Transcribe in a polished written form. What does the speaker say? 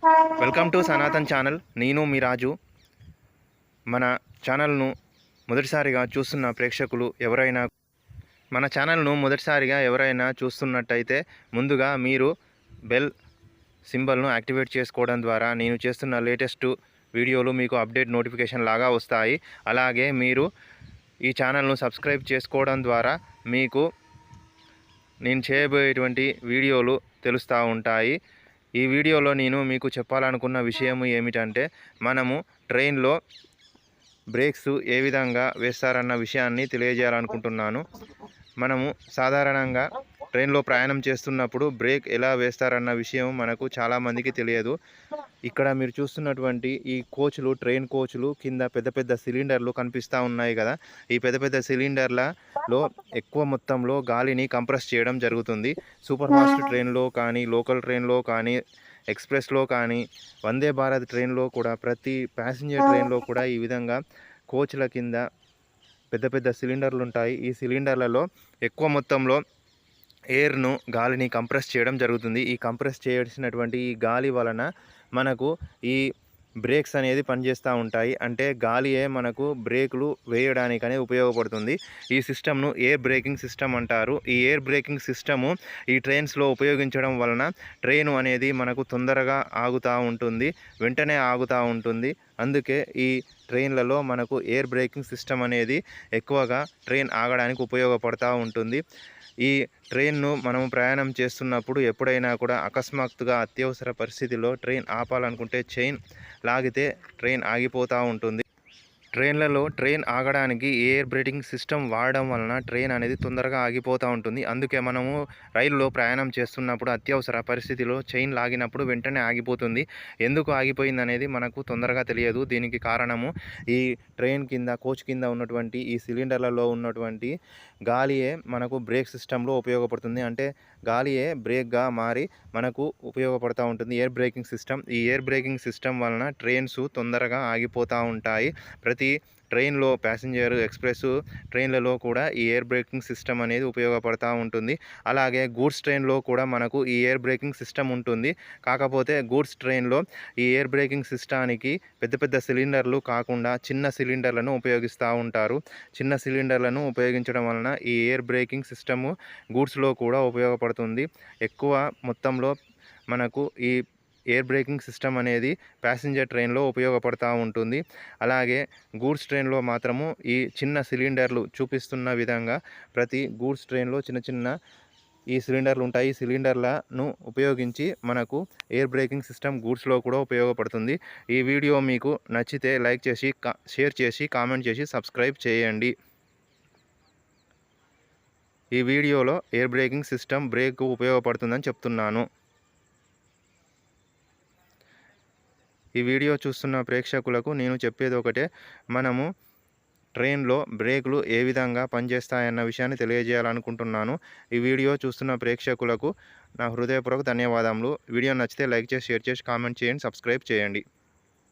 Welcome to Sanatan channel. నేను మీ రాజు. మన ఛానల్ను మొదటిసారిగా చూస్తున్న ప్రేక్షకులు ఎవరైనా చూస్తున్నట్టయితే ముందుగా మీరు బెల్ సింబల్ను యాక్టివేట్ చేసుకోవడం ద్వారా నేను చేస్తున్న లేటెస్ట్ వీడియోలు మీకు అప్డేట్ నోటిఫికేషన్ లాగా వస్తాయి. అలాగే మీరు ఈ ఛానల్ను సబ్స్క్రైబ్ చేసుకోవడం ద్వారా మీకు నేను చేయబోయేటువంటి వీడియోలు తెలుస్తూ ఉంటాయి. ఈ వీడియోలో నేను మీకు చెప్పాలనుకున్న విషయం ఏమిటంటే, మనము ట్రైన్లో బ్రేక్స్ ఏ విధంగా వేస్తారన్న విషయాన్ని తెలియజేయాలనుకుంటున్నాను. మనము సాధారణంగా ట్రైన్లో ప్రయాణం చేస్తున్నప్పుడు బ్రేక్ ఎలా వేస్తారన్న విషయం మనకు చాలామందికి తెలియదు. ఇక్కడ మీరు చూస్తున్నటువంటి ఈ కోచ్లు, ట్రైన్ కోచ్లు కింద పెద్ద పెద్ద సిలిండర్లు కనిపిస్తూ ఉన్నాయి కదా. ఈ పెద్ద పెద్ద సిలిండర్లలో ఎక్కువ మొత్తంలో గాలిని కంప్రెస్ చేయడం జరుగుతుంది. సూపర్ ఫాస్ట్ ట్రైన్లో కానీ, లోకల్ ట్రైన్లో కానీ, ఎక్స్ప్రెస్లో కానీ, వందే భారత్ ట్రైన్లో కూడా, ప్రతి ప్యాసింజర్ ట్రైన్లో కూడా ఈ విధంగా కోచ్ల కింద పెద్ద పెద్ద సిలిండర్లు ఉంటాయి. ఈ సిలిండర్లలో ఎక్కువ మొత్తంలో గాలిని కంప్రెస్ చేయడం జరుగుతుంది. ఈ కంప్రెస్ చేసినటువంటి ఈ గాలి వలన మనకు ఈ బ్రేక్స్ అనేది పనిచేస్తూ ఉంటాయి. అంటే గాలియే మనకు బ్రేకులు వేయడానికనే ఉపయోగపడుతుంది. ఈ సిస్టమ్ను ఎయిర్ బ్రేకింగ్ సిస్టమ్ అంటారు. ఈ ఎయిర్ బ్రేకింగ్ సిస్టము ఈ ట్రైన్స్లో ఉపయోగించడం వలన ట్రైను అనేది మనకు తొందరగా ఆగుతూ ఉంటుంది, వెంటనే ఆగుతూ ఉంటుంది. అందుకే ఈ ట్రైన్లలో మనకు ఎయిర్ బ్రేకింగ్ సిస్టమ్ అనేది ఎక్కువగా ట్రైన్ ఆగడానికి ఉపయోగపడుతూ ఉంటుంది. ఈ ట్రైన్ను మనం ప్రయాణం చేస్తున్నప్పుడు ఎప్పుడైనా కూడా అకస్మాత్తుగా అత్యవసర పరిస్థితిలో ట్రైన్ ఆపాలనుకుంటే చైన్ లాగితే ట్రైన్ ఆగిపోతూ ఉంటుంది. ట్రైన్లలో ట్రైన్ ఆగడానికి ఎయిర్ బ్రేకింగ్ సిస్టమ్ వాడడం వలన ట్రైన్ అనేది తొందరగా ఆగిపోతూ ఉంటుంది. అందుకే మనము రైలులో ప్రయాణం చేస్తున్నప్పుడు అత్యవసర పరిస్థితిలో చైన్ లాగినప్పుడు వెంటనే ఆగిపోతుంది. ఎందుకు ఆగిపోయింది అనేది మనకు తొందరగా తెలియదు. దీనికి కారణము ఈ ట్రైన్ కింద, కోచ్ కింద ఉన్నటువంటి ఈ సిలిండర్లలో ఉన్నటువంటి గాలియే మనకు బ్రేక్ సిస్టంలో ఉపయోగపడుతుంది. అంటే గాలియే బ్రేక్గా మారి మనకు ఉపయోగపడుతూ ఉంటుంది ఎయిర్ బ్రేకింగ్ సిస్టమ్. ఈ ఎయిర్ బ్రేకింగ్ సిస్టమ్ వలన ట్రైన్స్ తొందరగా ఆగిపోతూ ఉంటాయి. ప్రతి ట్రైన్లో, ప్యాసింజర్ ఎక్స్ప్రెస్ ట్రైన్లలో కూడా ఈ ఎయిర్ బ్రేకింగ్ సిస్టమ్ అనేది ఉపయోగపడుతూ ఉంటుంది. అలాగే గూడ్స్ ట్రైన్లో కూడా మనకు ఈ ఎయిర్ బ్రేకింగ్ సిస్టమ్ ఉంటుంది. కాకపోతే గూడ్స్ ట్రైన్లో ఈ ఎయిర్ బ్రేకింగ్ సిస్టానికి పెద్ద పెద్ద సిలిండర్లు కాకుండా చిన్న సిలిండర్లను ఉపయోగిస్తూ ఉంటారు. చిన్న సిలిండర్లను ఉపయోగించడం వలన ఈ ఎయిర్ బ్రేకింగ్ సిస్టము గూడ్స్లో కూడా ఉపయోగపడుతుంది. ఎక్కువ మొత్తంలో మనకు ఈ ఎయిర్ బ్రేకింగ్ సిస్టమ్ అనేది ప్యాసింజర్ ట్రైన్లో ఉపయోగపడుతూ ఉంటుంది. అలాగే గూడ్స్ ట్రైన్లో మాత్రము ఈ చిన్న సిలిండర్లు చూపిస్తున్న విధంగా ప్రతి గూడ్స్ ట్రైన్లో చిన్న చిన్న ఈ సిలిండర్లు ఉంటాయి. ఈ సిలిండర్లను ఉపయోగించి మనకు ఎయిర్ బ్రేకింగ్ సిస్టమ్ గూడ్స్లో కూడా ఉపయోగపడుతుంది. ఈ వీడియో మీకు నచ్చితే లైక్ చేసి, షేర్ చేసి, కామెంట్ చేసి సబ్స్క్రైబ్ చేయండి. ఈ వీడియోలో ఎయిర్ బ్రేకింగ్ సిస్టమ్ బ్రేక్ ఉపయోగపడుతుందని చెప్తున్నాను. ఈ వీడియో చూస్తున్న ప్రేక్షకులకు నేను చెప్పేది ఒకటే, మనము ట్రైన్లో బ్రేకులు ఏ విధంగా పనిచేస్తాయన్న విషయాన్ని తెలియజేయాలనుకుంటున్నాను. ఈ వీడియో చూస్తున్న ప్రేక్షకులకు నా హృదయపూర్వక ధన్యవాదములు. వీడియో నచ్చితే లైక్ చేసి, షేర్ చేసి, కామెంట్ చేయండి, సబ్స్క్రైబ్ చేయండి.